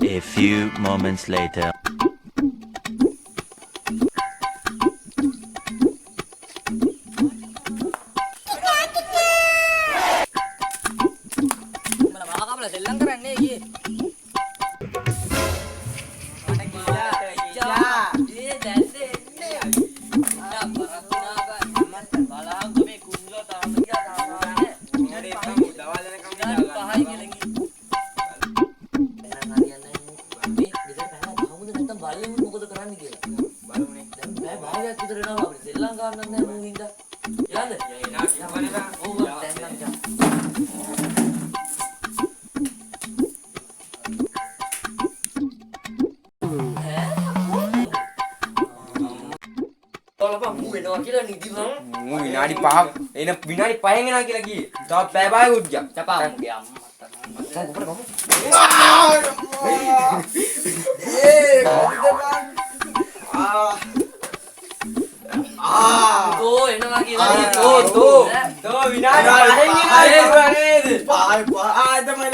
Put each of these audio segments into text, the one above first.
A few moments later. විනාඩි 5 එන විනාඩි 5න් එනවා කියලා කිව්වේ. තවත් පැය භාගයක් ගියා. චපා මුගේ අම්මා. තෝ එනවා කියලා. තෝ විනාඩි 5න් එනවා නේද? තමයි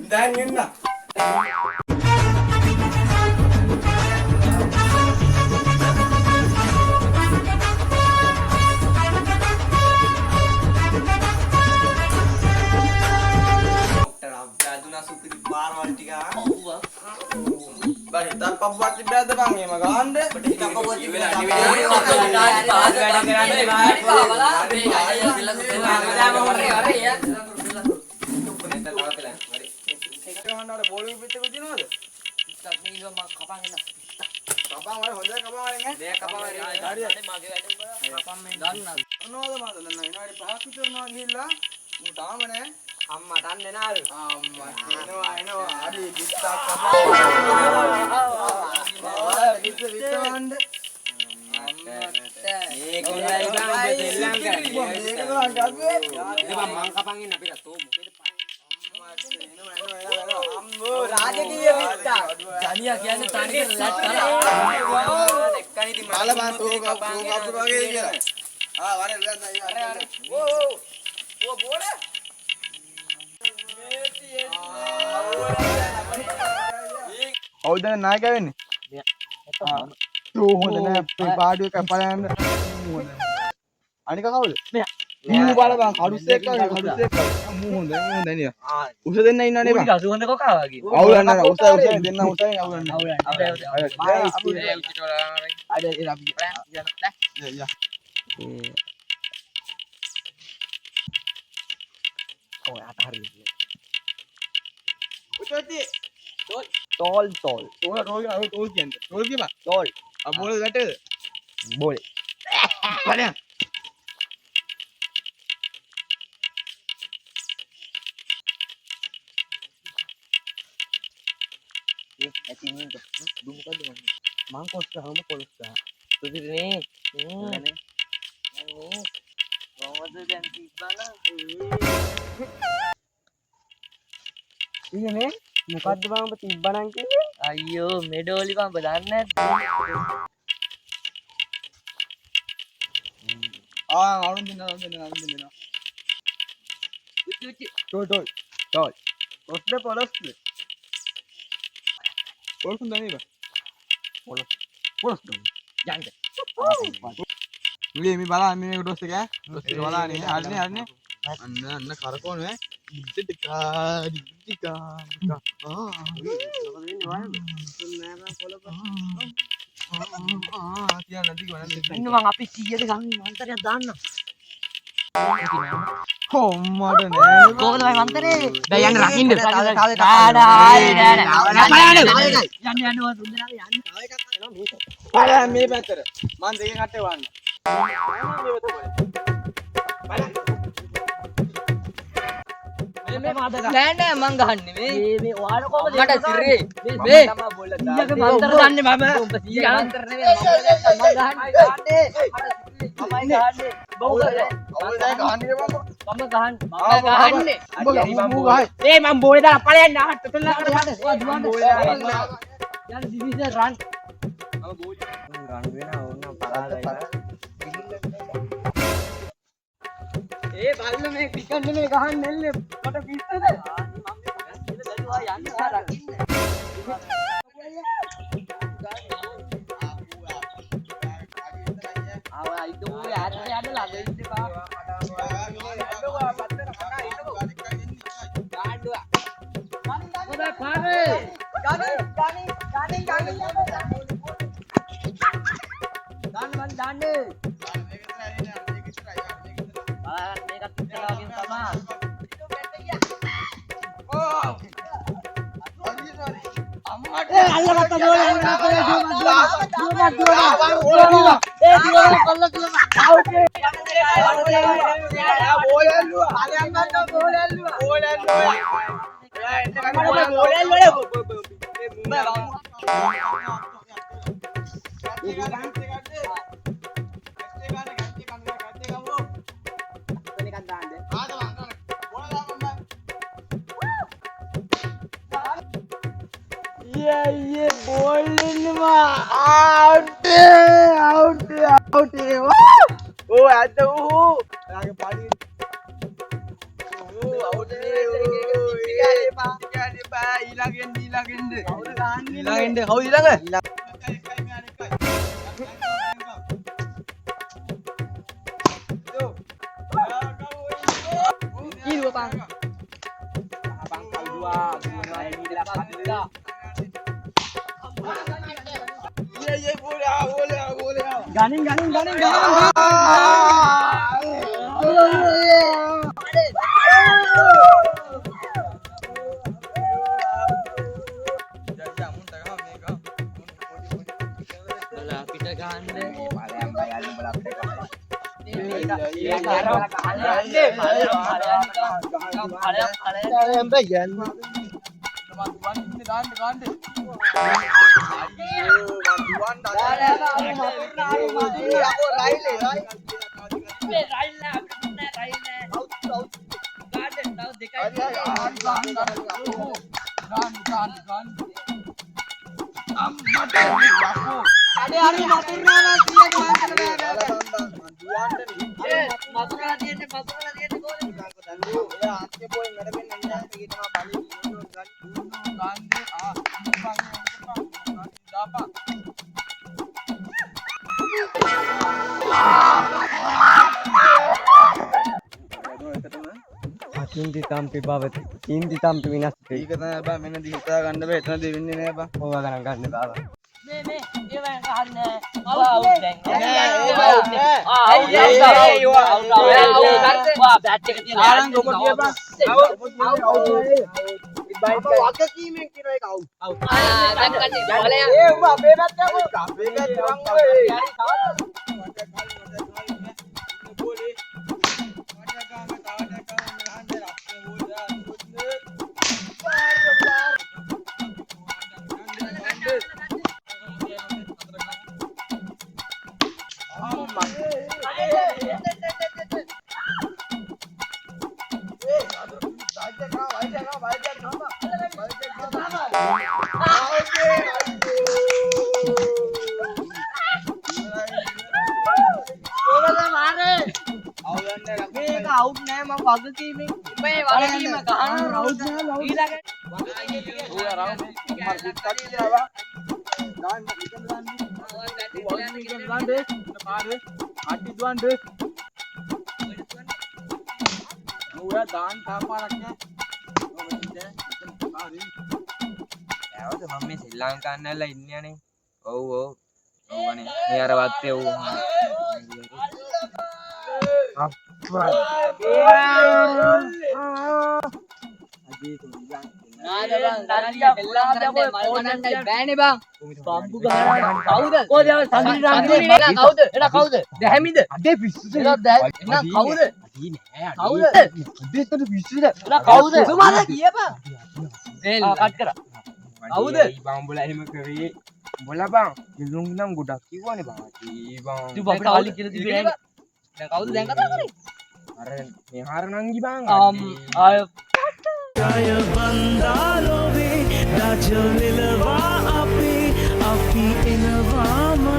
දැන් එන්න. Pabati beda bang ya makan deh. අම්මා තන්නේ නාද අම්මා එනවා හරි කිස්සා රාජකීය විස්සා ජනියා කියන්නේ තනිකර ලැට් කරා එක්කනි ඉතින් බලපන් තෝ කපුරු වගේ කියලා වරේ ඕ බෝඩ අවුදන නායක වෙන්නේ තෝ හොඳ නෑ පාඩුවේ කපලා යන්න අනික කවුද මූ බලපන් කඩුස්සෙක් මූ හොඳ නෑ උස දෙන්න ඉන්නනේ බං ගසු හොඳ කොකා වගේ අවුලන්න උස දෙන්න උසයි අවුලන්න තෝල් කියන්නේ තෝල් කියපන් තෝල් බෝල ගැටේද බෝල බලයන් ඇතින් දුක මොකද මං කොස්ස හම පොලස්ස සුදිරනේ කොහොමද දැන් තිබ්බන ඉන්නේ මොකද්ද බං ඔබ තිබ්බනම් කිව්වේ අයියෝ මෙඩෝලි බං ඔබ දන්නේ නැද්ද අරුන් දෙන්න තෝල් ඔස්ද පොලස්ද පොලස් දන්නේ බං පොලස් යන්න මුලින් මේ බලන්න මේ ඩොස් එක ඩොස් එක බලන්නේ හරිනේ අන්න කරකවනවා ඉන්න මං අපි 100ට ගන්න මන්තරයක් දාන්න කොම්මඩ නෑ කොහොමද මං මන්තරේ දැන් යන්න රකින්න යන්න මේ පැත්තට මං දෙකෙන් කට්ටේ වන්න නෑ නෑ මං ගහන්නේ මේ ඔයාලා කොහමද මට සිරේ මේ තමයි බෝල දාන්නේ ඊයක මන්තර ගන්නේ මම උඹ 100 මන්තර නෙවෙයි මම ගහන්නේ මමයි ගහන්නේ බෞද්ධ ඔය දැන් ගහන්නේ බං මම ගහන්නේ උඹ ගහයි ඒ මම බෝලේ දාලා ඵලයන් ආහත් තුනලා කරලා යන්න දිවිස රන් රන් වෙන ඕන පරාදයි ඒ බල්ල මේ ක්‍රිකට් නෙමෙයි ගහන්න එන්නේ කොට පිස්සුද? මම බැලුවා යන්න රකින්න. ආවා ඉදෝ යාට යන්න ළඟ ඉන්න බා. ගාඩුවා. පාරේ. ගානේ. මේකත් ඉස්සරහකින් තමා. අල්ලගත්ත ये बोल out oh ada lagi paling out hilangin deh kau hilang ini dua bang kali dua Iya boleh. Ganing. Kinti tampi bawat kinti tampi winas ඒක තමයි බා මෙන්න දිහා ගන්න බෑ එතනදී වෙන්නේ නෑ බා ඕවා ගණන් ගන්න බාවා මේ ඒවා ගහන්න අවුට් දැන් වා බැට් එක තියෙන ආරං ඔබ කියපන් වගකීමෙන් කියන එක අවුට් දැන් කන්නේ බලය ඒ උඹ අපේ පැත්ත යකෝ අපේ පැත්ත out නෑ මම වගකීමෙන් මේ වගකීම ගහන out නෑ ඊළඟ ඔය රවුම් මාර පිටක් කියලා ගන්න පාරේ අටි දුවන්ද ඔය දාන් තාපාරක් නෑ ඇවද මම මේ ශ්‍රී ලංකාන්න ඇල්ල ඉන්නේ නේ ඔව් ඔව්වනේ මේ අර වත්තේ ඔව් බෑනේ බං බම්බු ගහනවා කවුද කොහෙද සඳුනි කවුද එලා කවුද දැහැමිද අඩේ පිස්සුද එලා දැන් කවුද කවුද අඩේට පිස්සුද එලා කවුද සුමාද කියපන් කට් කරා කවුද බං උඹලා එහෙම කරේ උඹලා බං ඉල්ලුම් නම් ගොඩක් කිව්වනේ බං බං තු අපිට කලින් කියලා තිබුණේ නෑ දැන් කවුද දැන් කතා කරේ අර මේ හාර නංගි බං ආය ජය වන්දාලෝවේ රජ වෙලවා අපි එනවාම